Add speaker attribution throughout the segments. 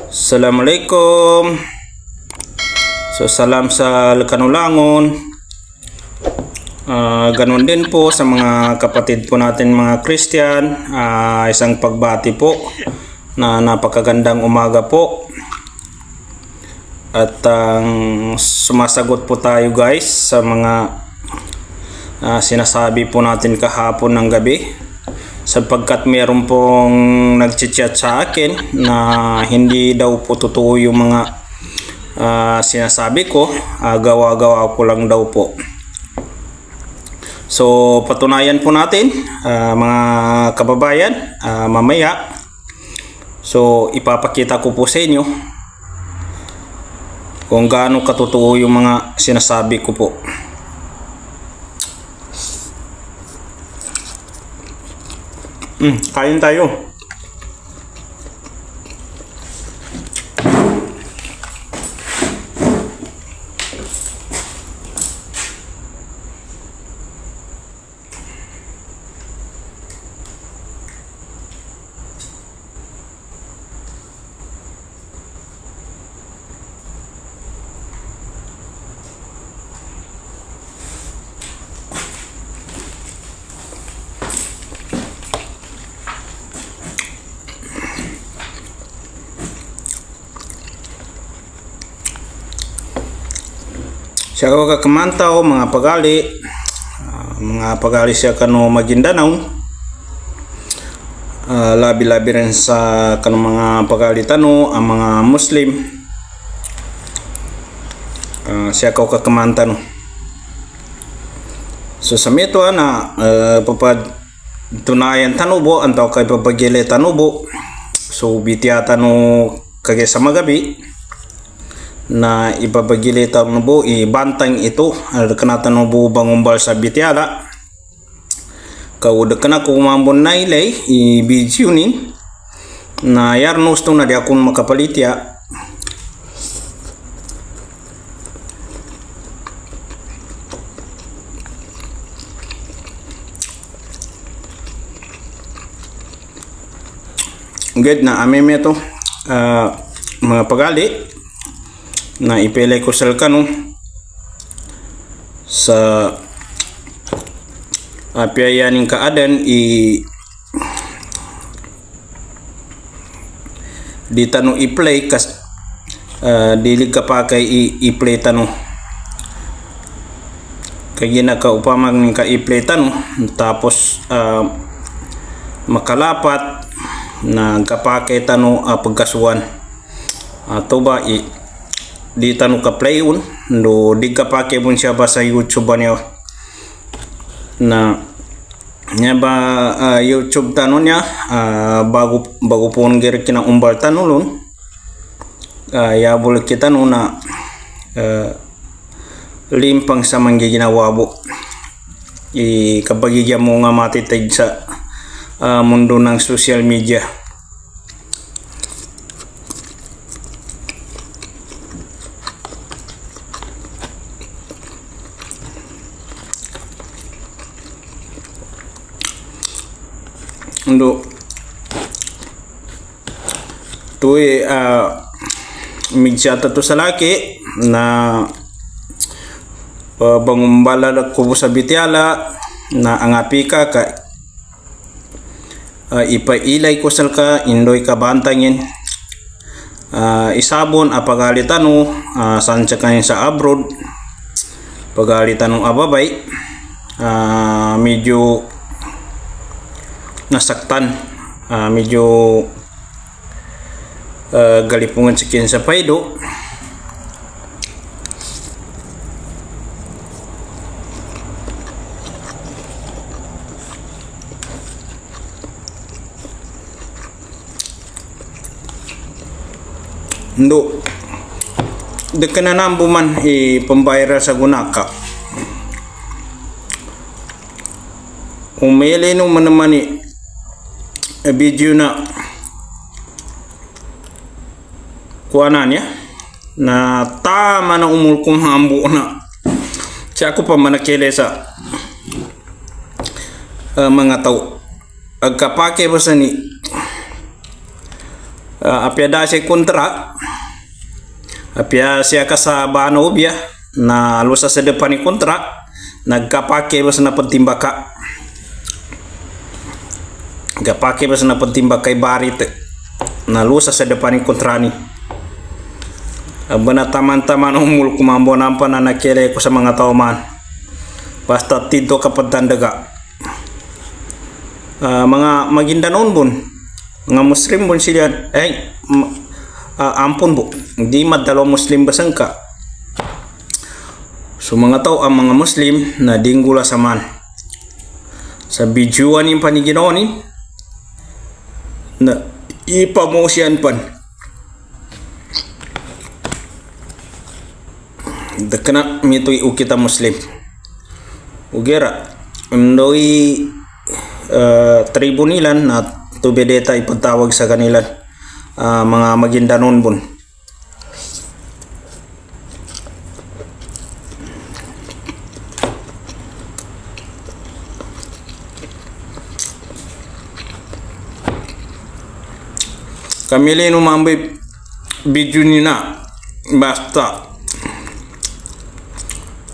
Speaker 1: Assalamualaikum. Salam sa Kanulangon. Ganun din po sa mga kapatid po natin mga Christian. Isang pagbati po na napakagandang umaga po. At sumasagot po tayo guys sa mga sinasabi po natin kahapon ng gabi. Sapagkat meron pong nagchat sa akin na hindi daw po totoo yung mga sinasabi ko, gawa-gawa ko lang daw po. So patunayan po natin mga kababayan mamaya. So ipapakita ko po sa inyo kung gaano katotoo yung mga sinasabi ko po. Kain tayo. Siya ko kakamantaw mga pagali siya kano Maguindanao, labi-labi rin sa kano mga pagali tano ang mga Muslim. Siya ko kakamanta no. So sa meto na tunayan tanubo antaw kay papagile tanubo. So bitya tano kage sa magabi na ipapagilita mo po ibantang ito kanata no po bangumbal sa bitiala kauda kana ko mambon na ilay ibisyunin na yarnos to na di akong makapalitya. Good na ameme to mga pagali na ipilay ko sa kano sa piyayaning kaadan di tanong i-play kas dili ka pa kay i-play tanong kay ginakaupamag ng ka i-play tanong tapos makalapat na kapakay tanong pagkasuan ato ba di tanu ka play un do di ka pake pun siya ba sa YouTube niya na nya ba YouTube tanu niya bago pun gere kina umbal tanulun ya boleh kita nu na limpang sa mga ginawa bo kapag mo nga matitag sa mundo ng social media. Ndo tuwi migsata to sa laki na bangumbala ko sa bitiala na ang apika ka ipailay ko salka indoy ka bantangin isabon apagalitan no sancha kanin sa abroad pagalitan ng ababay medyo nasaktan medyo galipungan sa kinsa paido ndo dekan na nambo man pambayra sa gunaka umele no manamani video na kuanan ya na tama na umulkong hambo na siya ko pa manakile sa mga tao agkapake ba sa ni apya da siya kontra, apya siya kasabano obya na lusa sa depan ni kontra, nagkapake basta na pagtimbaka. Nagkapake basta na pagtimbak kay Barit na lusa sa depan ni kontra ni. Abana taman-taman umul kumambo nampan na nakele ko sa mga tao man. Basta tito kapag tandaga. Mga Maguindanon bun, mga Muslim bun sila, ampun bu, hindi madalo Muslim basang ka. So mga tao ang mga Muslim na dinggula saman. Sa bidyuan yung paniginonin, na ipamosyan pan. Dakna mitoy ukita Muslim. Ugera, mdoi tribo nilan na tubedeta ipatawag sa kanilan mga Maguindanon bun. Kamili no mambay video ni na basta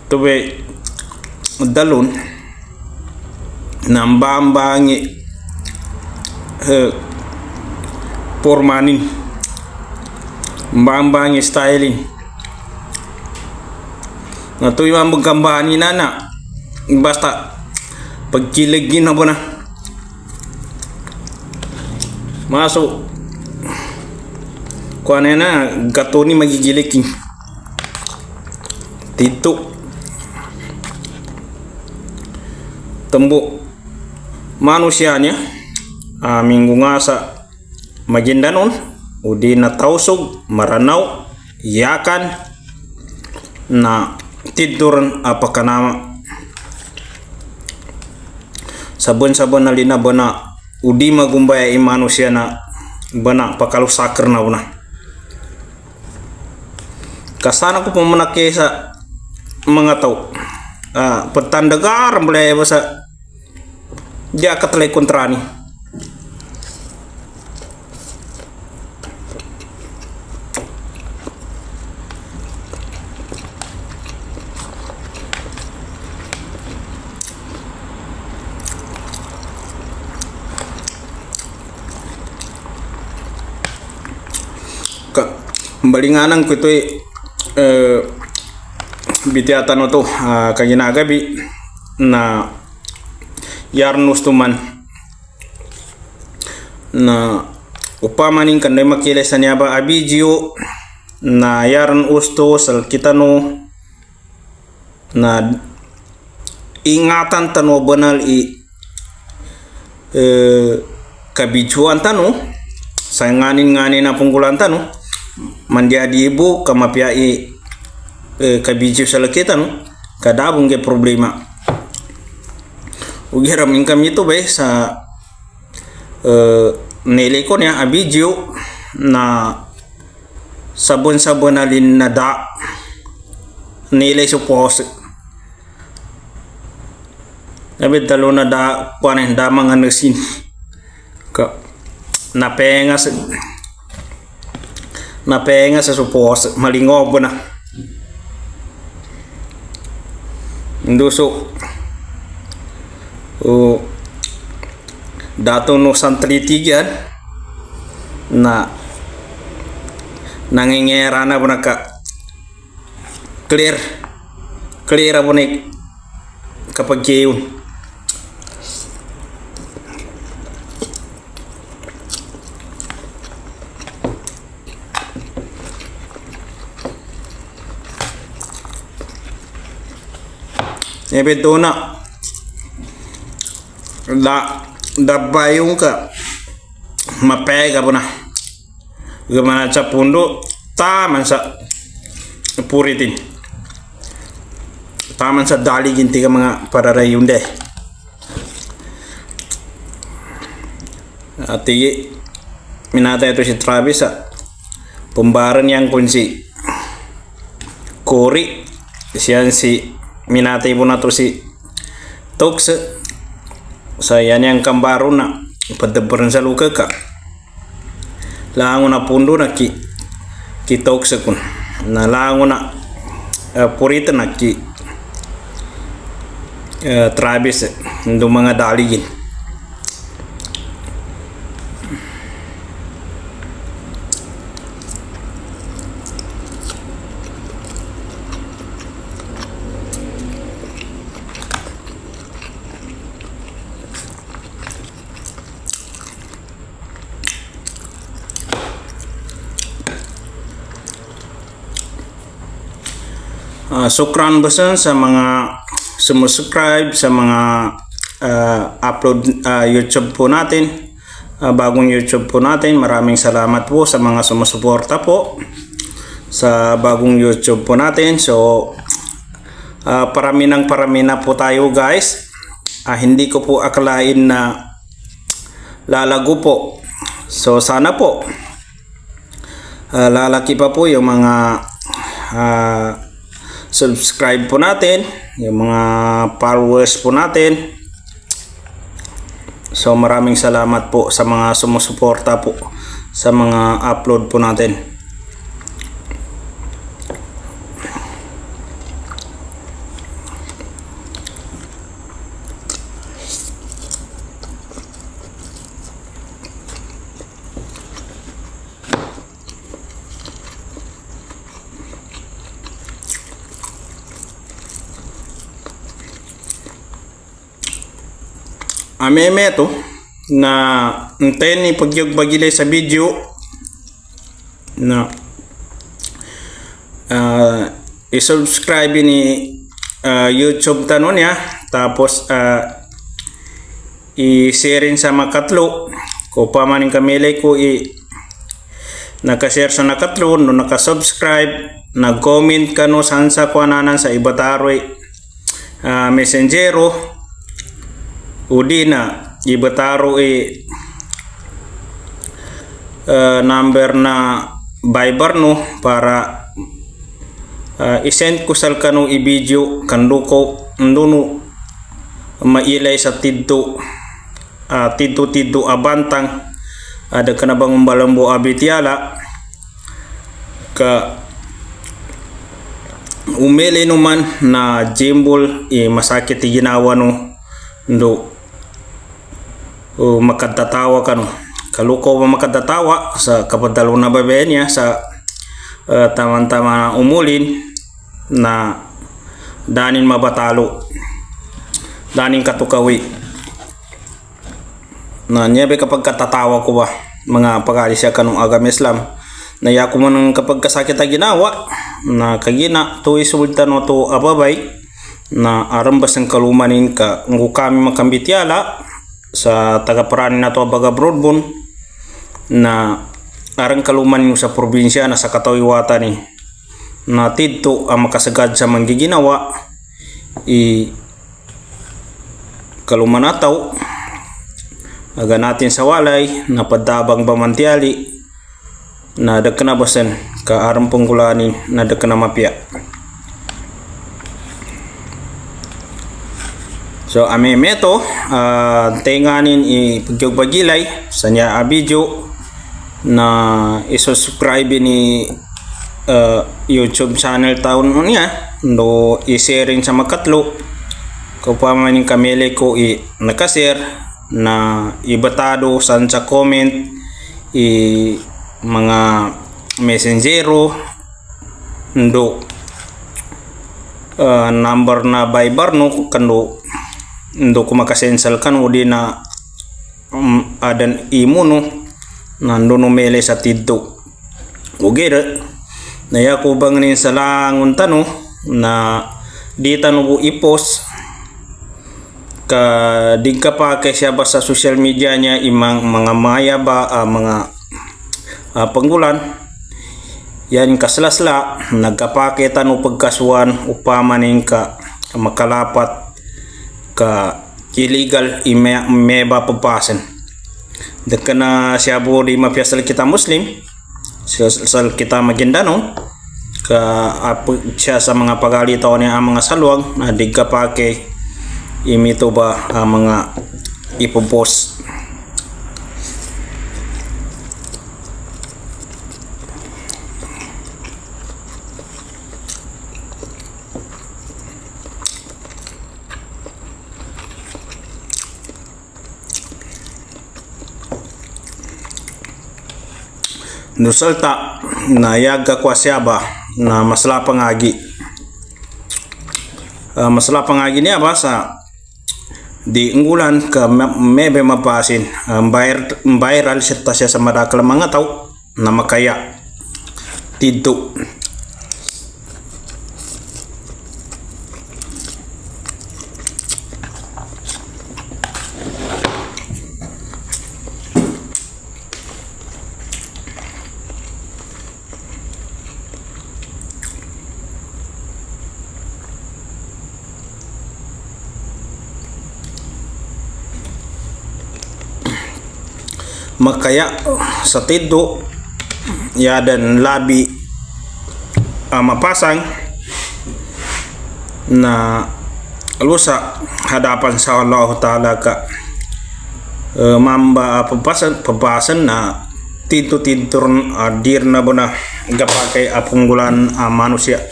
Speaker 1: tube dalun nambambangi pormanin mbambangi styling na to yung magkambahan na basta pagkiligin na po na masuk kuha na gato ni magigiliking tito tembo manusianya minggu nga sa Maguindanon udi na tausog maranaw yakan na tiduran apakanama sabon-sabon na linabana udi magumbaya manusia na bana pakalusakar na una kasana ko pumanake sa mga tao pertandagar mulai basa dia katlay kontrani balinganan ko ito bitiatan to kaginagabi na yarnus tuman na upamaning kanday makiles sa niya ba abidyo na yarn usto sal kitano na ingatan tano banal kabidjuan tano sa nganin na pungkulan tano mandiadi ibu kamapiai kabidju sa lakitan kadabong ke problema ugiram income itu be sa nilai ko niya abidju na sabon-sabon alin na da nilai supos nabi talo na da panen da mga nusin ka napenga sa supos malingob na ndusok dato no santritigan na nangingera na po naka clear po na kapag yun Ebe na dabayong ka mapega po na gimana sa pundo taman sa puritin taman sa daligin tiga mga pararayon de at minata ito si Travis pembaran yang kunci Cory siyan si minatay po na to si Tox sa yan yung kambaro na padabaran sa luka ka lango na pundo na kitok sa kun na lango na purita na Travis do mga daligin. Sukran basan sa mga sumusubscribe sa mga upload YouTube po natin, bagong YouTube po natin. Maraming salamat po sa mga sumusuporta po sa bagong YouTube po natin. So parami na po tayo guys. Hindi ko po akalain na lalago po. So sana po lalaki pa po yung mga subscribe po natin, yung mga followers po natin. So maraming salamat po sa mga sumusuporta po sa mga upload po natin. Ameme to na antayin ni pagyugbagilay sa video na i-subscribe ni YouTube tanon ya, tapos i-share sa makatlo ko pa maning kamilay ko nakashare sa nakatlo no nakasubscribe nag-comment kano san sa kuananan sa ibataroy messengero udi na ibataro number na Viber no para i-send ko sal kanu i-video kanduko nduno mailay sa tidto abantang ada kana bang balambo abitiala ka umeli numan na jimbol masakit ginawa no ndo makatatawa kanu kaluko makatatawa sa kapadalo na babae niya sa tamang-tama umulin na danin mabatalo danin katukawi na niya kapag katatawa ko ba mga pag-alis siya kanong agam Islam na yako mo nang kapag kasakit na ginawa na kagina to isulta no to ababay na arambas ng kalumanin ka ngu kami makambitiala sa tagaparani na to baga broadbone na arang kalumanin sa probinsya na sa katawiwata ni na tidto ang makasagad sa manggiginawa kalumanataw aga natin sa walay na padabang bamantiali na dagkanabasan ka arang panggulanin na dagkanamapya. So ameme to tenganin ipagyugbagilay sa niya video na i-subscribe ni YouTube channel taon niya no i-sharing sa makatlo ko pa man yung kamele ko nakashare na ibatado san sa comment mga messengero ndo number na Viber no kando ndo ko makasensal kan udi na adan imo no nando no mele sa tidto ugera na yako bangin sa langon tano na di tano ko i-post ka digka pa kay siya ba sa social media niya imang mga maya ba mga panggulan yan kaslasla nagkapake tano pagkasuan upamaning ka makalapat ka illegal meba papasan deka na siya po di mapiasal kita Muslim sal kita Maguindanao ka siya sa mga pagalitaw niya ang mga salwang na digka pake imito ba ang mga ipopos nusalta na yaga kwa siyaba na maslapang agi. Maslapang agi niya ba sa di unggulan ka mebe mapasin viral siya sa madakal mga tao na makaya tidto. Makaya sa tiddo ya dan labi mapasang na lusa hadapan sa Allah Ta'ala ka mamba papasan na tiddo dir na bona gapakai apunggulan manusia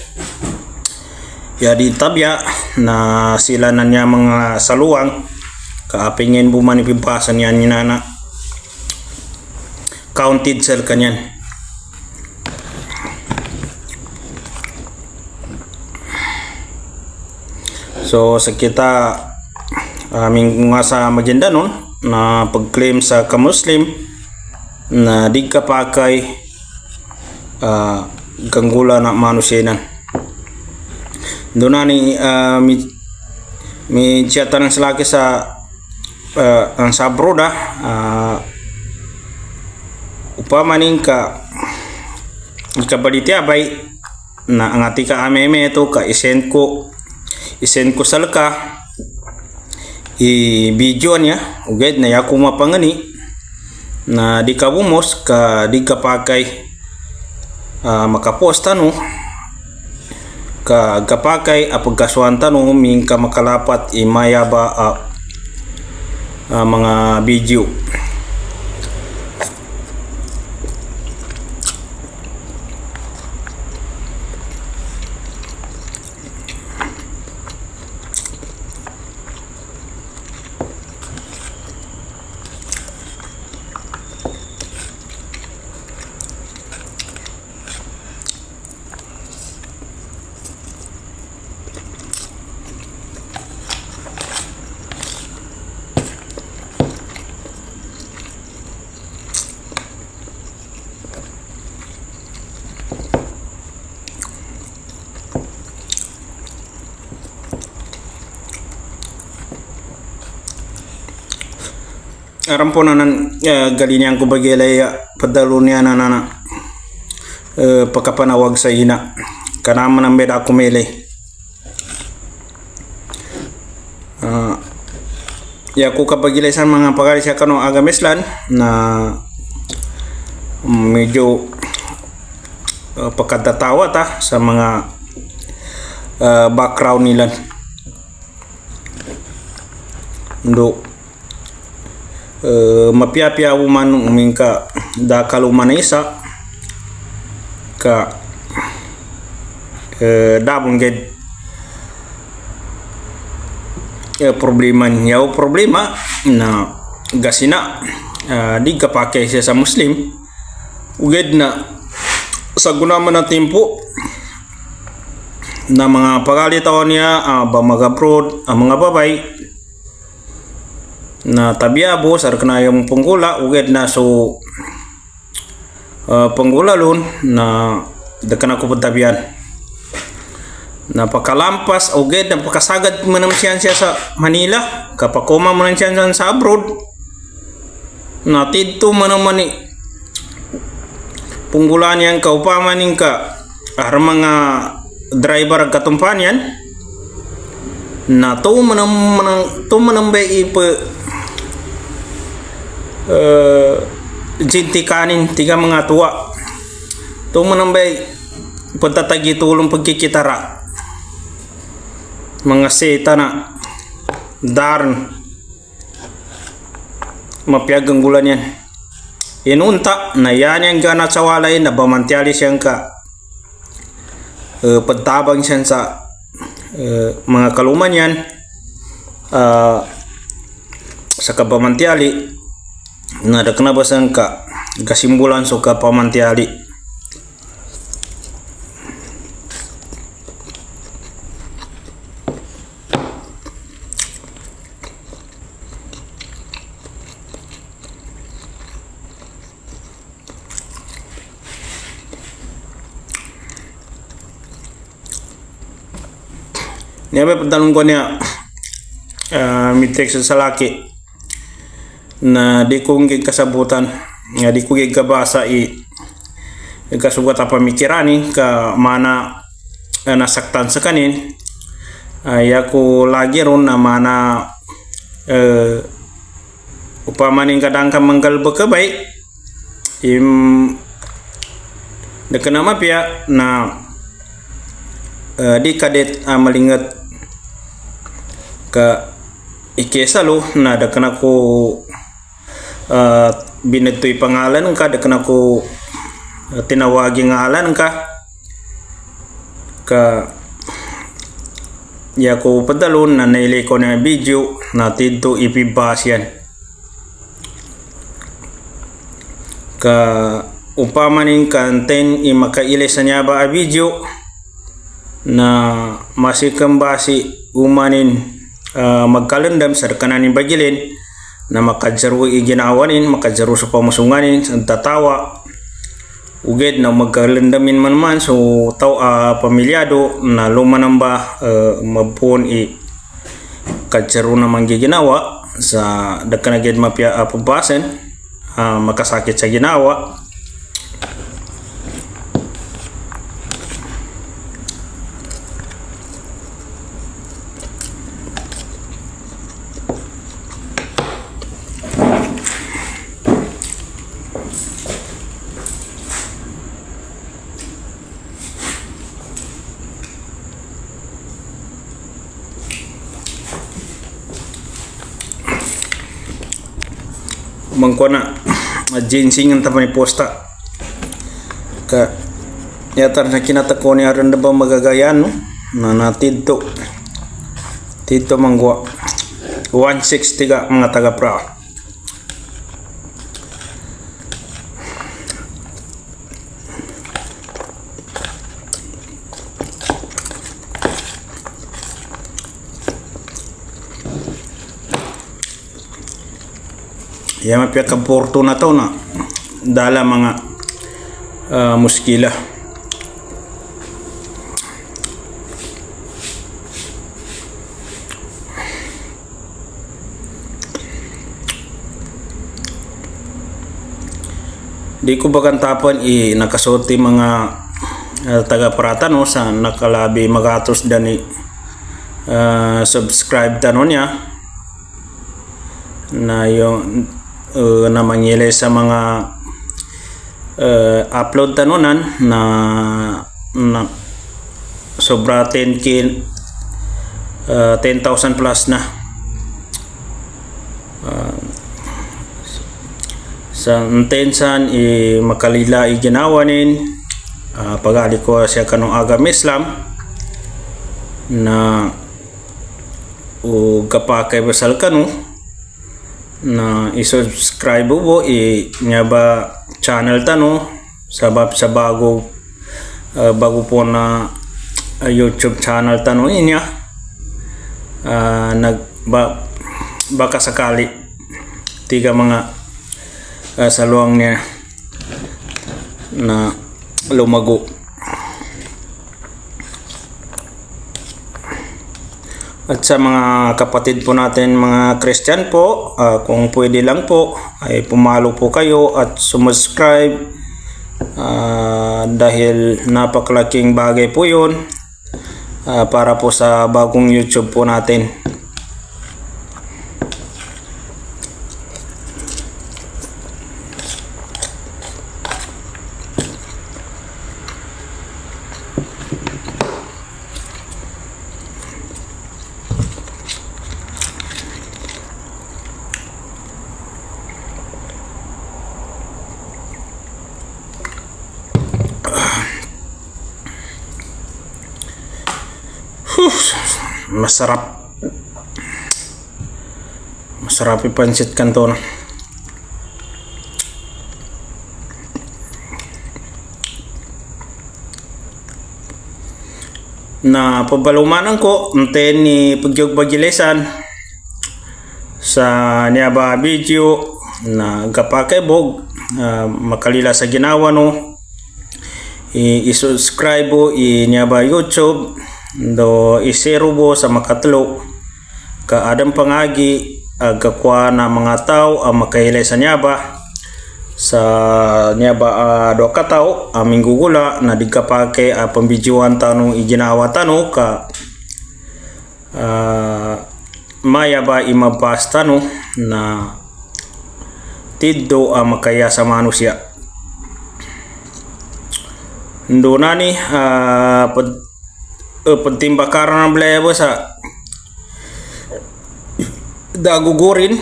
Speaker 1: ya di tabya na sila na niya mga saluang kaapingin bumani pipasan yan nana counted sel kanyan. So sa kita aming nga sa magenda nun na pag-claim sa ka-Muslim na di ka pakay ganggula na manusinan. Doon na ni may chatan ng salaki sa ang sabroda upamaning ka ikabalitya bay na ang ati ka ameme ito ka isend ko salka i video niya uged na yaku mapangani na di ka bumos ka di ka pakay makapost no ka gapakay apagkasuan no ming ka makalapat imaya ba mga video. Aram po na galinyan ko bagilay padalo niya na pagkapanawag sa ina kanaman ang beda kumili ya ko kapagilay sa mga pagkali siya kano agameslan na medyo pagkatatawa ta sa mga background nila ndo mapia-pia uman umingka da kaluman isa ka dabong ged problema niya problema na gasina di ka pake siya sa Muslim uged na sa gunaman na tempo na mga pagalitawan niya ba mag-abroad ang mga babay na tabiabo sar kana yung penggula uged na so penggula lun na dekan ako pagtabian na pakalampas uged na pakasagad manam siya sa Manila kapakoma man siya sa abroad na tidto manam mani penggulaan yang kaupamaning ka mga driver katumpanyan na to manam bay jintikanin tiga mga tuwa to manambay pagtatagi tulong pagkikitara mga seta na darn mapiagang gulan yan inunta na yan yung ganat sa walay na bamantyali siyang ka pagtabang siya sa mga kaluman yan sa kabamantyali na daknabasan ka kasimbulan so kapamantiali. Niya ba pagtanong ko niya mitek sa laki na di ko kasabutan nga di ko kabasa kasugat apa mikirani ka mana nasaktan sa kanin ay ako lagi ron na mana upamaning kadang ka manggal bakabay dekana mapya na di kadet malingat ka ikesalo na dakana ko binetoy pangalan ka dakana ko tinawagi ngalan ka ya ko padalon na nailay ko na video na tidto ipibasyan ka upamaning kanten imakailay sa niya ba a video na masikang basi umanin magkalendam sa kananin bagilin na makadjaro iginawanin makadjaro sa pamusunganin sa tatawa uged na magkalendamin man so taw pamilyado na lumanamba mabon kadjaro na manggiginawa sa dakanaged mapya pabasen makasakit sa ginawa. Mangkona ginseng ang tapay posta ka yatar na kinatako ni aran ba magagayan no na natidto tidto mangwa 160 ka mga taga pra ya mapya ka porto na to na dala mga muskila di ko bagan tapan nakasorti mga taga Pratano sa nakalabi magatos dani subscribe tanon niya na yung na mangyele sa mga upload tanunan na sobra 10,000 plus na sa intensan makalila ginawanin pagali ko siya kanong agam Islam na kapakay basal kanu na i-subscribe mo nya ba channel tano sa bago po na YouTube channel tano niya baka sakali tiga mga saluang niya na lumago. At sa mga kapatid po natin mga Christian po, kung pwede lang po ay pumalo po kayo at subscribe dahil napakalaking bagay po yun para po sa bagong YouTube po natin. Masarap ipansit kanto na. na pabalumanan ko unten ni pagyog bagilisan sa niya ba video na gapakebog makalila sa ginawa no i-subscribe bo niya ba YouTube do i-share bo sa makatlo ka adam pangagi agakwa na mga tao ang makailay sa niya ba sa niya ba do ka tao aming gugula na di kapake pambidyoan tanong iginawa tanong ka maya ba imabas tanong na tiddo makaya sa manusia ndo nani pagtimbakaran ng blebo sa dagugurin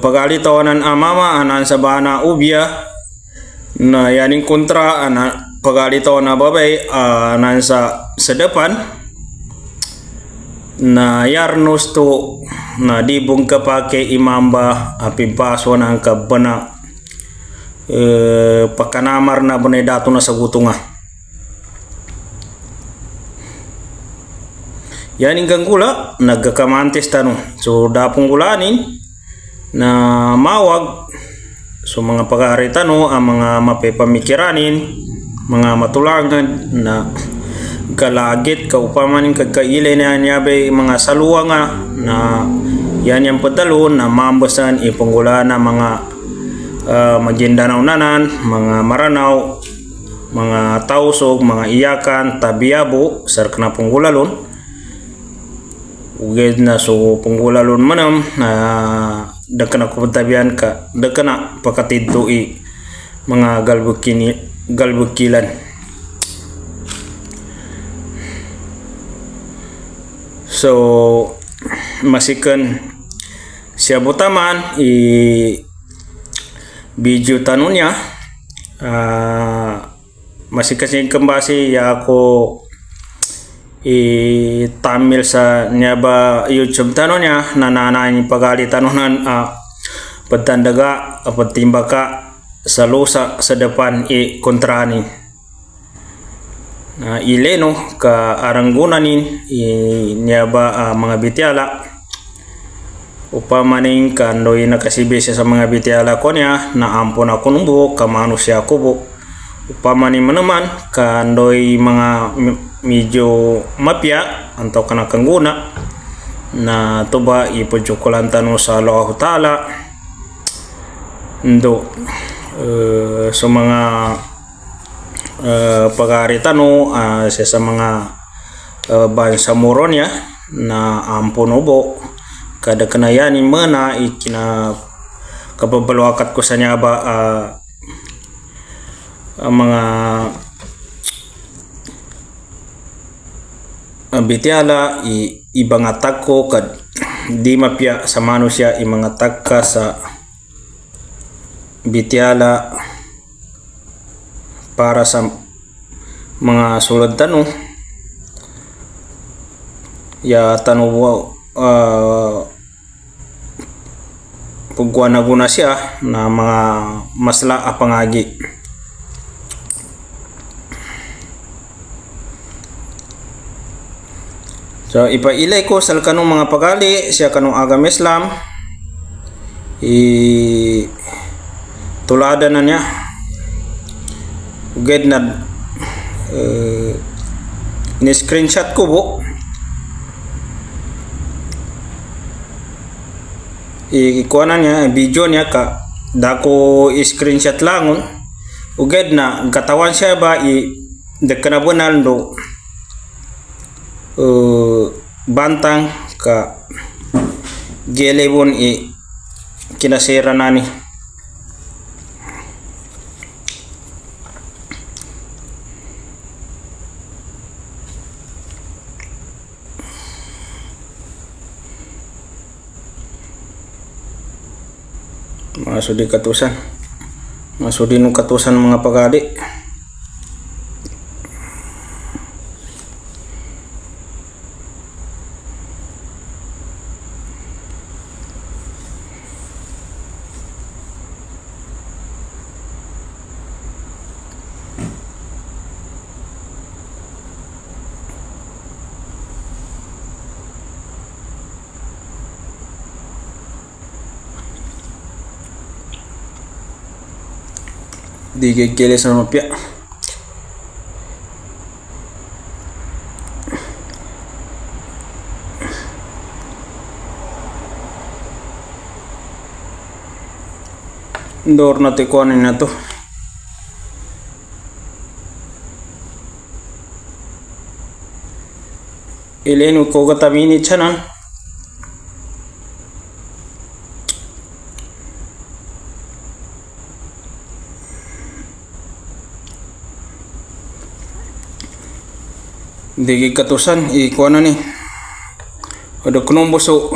Speaker 1: pagalitawanan mama anan sa bana ubya na yaning kontra pagalitawan na babay anan sa depan na yarnos to na dibong kapake imamba pimpaso ng kabana pakanamar na bunay dato na sa gutunga yaning ganggula nagkakamantes tanong so dapong gulanin na mawag so mga pag-aarita no ang mga mapipamikiranin mga matulangan na kalagit kaupamanin kagkailay na niyabay mga saluwa nga na yan yung padalon na mambasan ipanggula na mga magendanaw nanan mga maranaw mga tausog mga iyakan tabiyabo sark na punggulalon uged na so punggulalon manam na dagkana ko tabian ka dagkana pakatidto mga galbukilan so masikan siya butaman video tanong niya masikan kembasi ya ako tamil sa niya ba YouTube tanong niya nananayin pagali tanonan pagtandaga pagtimbaka sa lusa sa depan kontrani ileno ka aranggunanin niya ba mga bityala upamaning kandoy nakasibi siya sa mga bityala ko niya na ampon ako numbo kamano siya kubo upamaning manaman kandoy mga medyo mapya anto kana kangguna na tuba ipodyokolan tanong sa Allah Ta'ala ndo so mga pag-aari tanong siya sa mga bansa moron niya na ampon ubo kada kanayanin mana ikina kababalwakat ko sa niya ba mga bityala ibang atak ko kad di mapya sa manusia mga taka sa bityala para sa mga sulod tanong ya tanong pagwanaguna siya na mga masla apangagi so ipailay ko sa kanong mga pagali siya kanong agam Islam tulada na niya uged na ni-screenshot ko po ikuha na niya video niya ka dako i-screenshot langon uged na katawan siya ba dekanabunan do bantang ka gelebon kinasira nani masudi katusan masudi nung katusan mga pagadi di gagkili sa mapya. Door na tikuanin na to. Ilin ko kataminit siya nan. Digi katusan ikuha na ni. Ada kunong buso.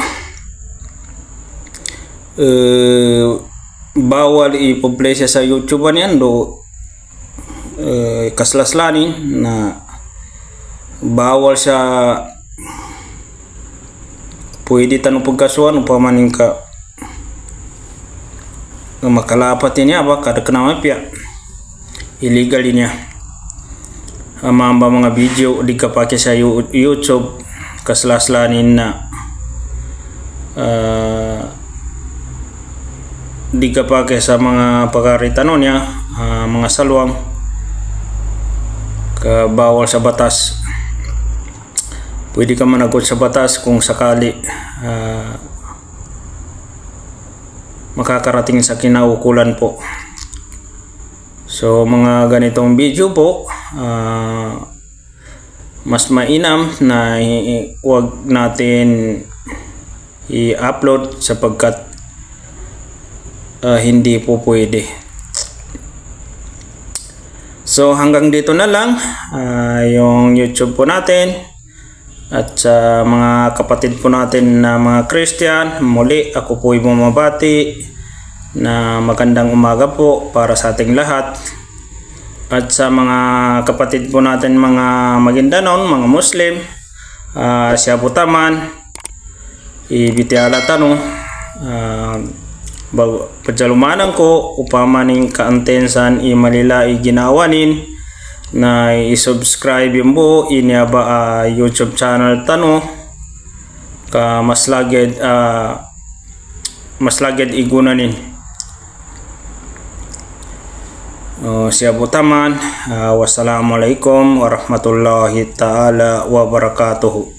Speaker 1: Bawal i-publish sa YouTube niyan do kaslaslanin na bawal sa pwede tanong pagkasuhan upamanin ka makalapat niya ba kada kenama pia illegal niya mga video di kapake sa YouTube kaslaslanin na di kapake sa mga pagkaritano niya mga salwang bawal sa batas. Pwede ka managot sa batas kung sakali makakarating sa kinaukulan po. So mga ganitong video po mas mainam na huwag natin i-upload sapagkat hindi po pwede. So hanggang dito na lang yung YouTube po natin at sa mga kapatid po natin na mga Christian. Muli ako po ay bumabati na magandang umaga po para sa ating lahat. At sa mga kapatid po natin mga Maguindanon, mga Muslim, siya po taman ibitiala tanong pajalumanan ko upamaning kaantensan imalila ginawanin na i-subscribe yung po inyaba YouTube channel tano ka mas laged igunanin siya po taman. Wassalamualaikum warahmatullahi ta'ala wabarakatuh.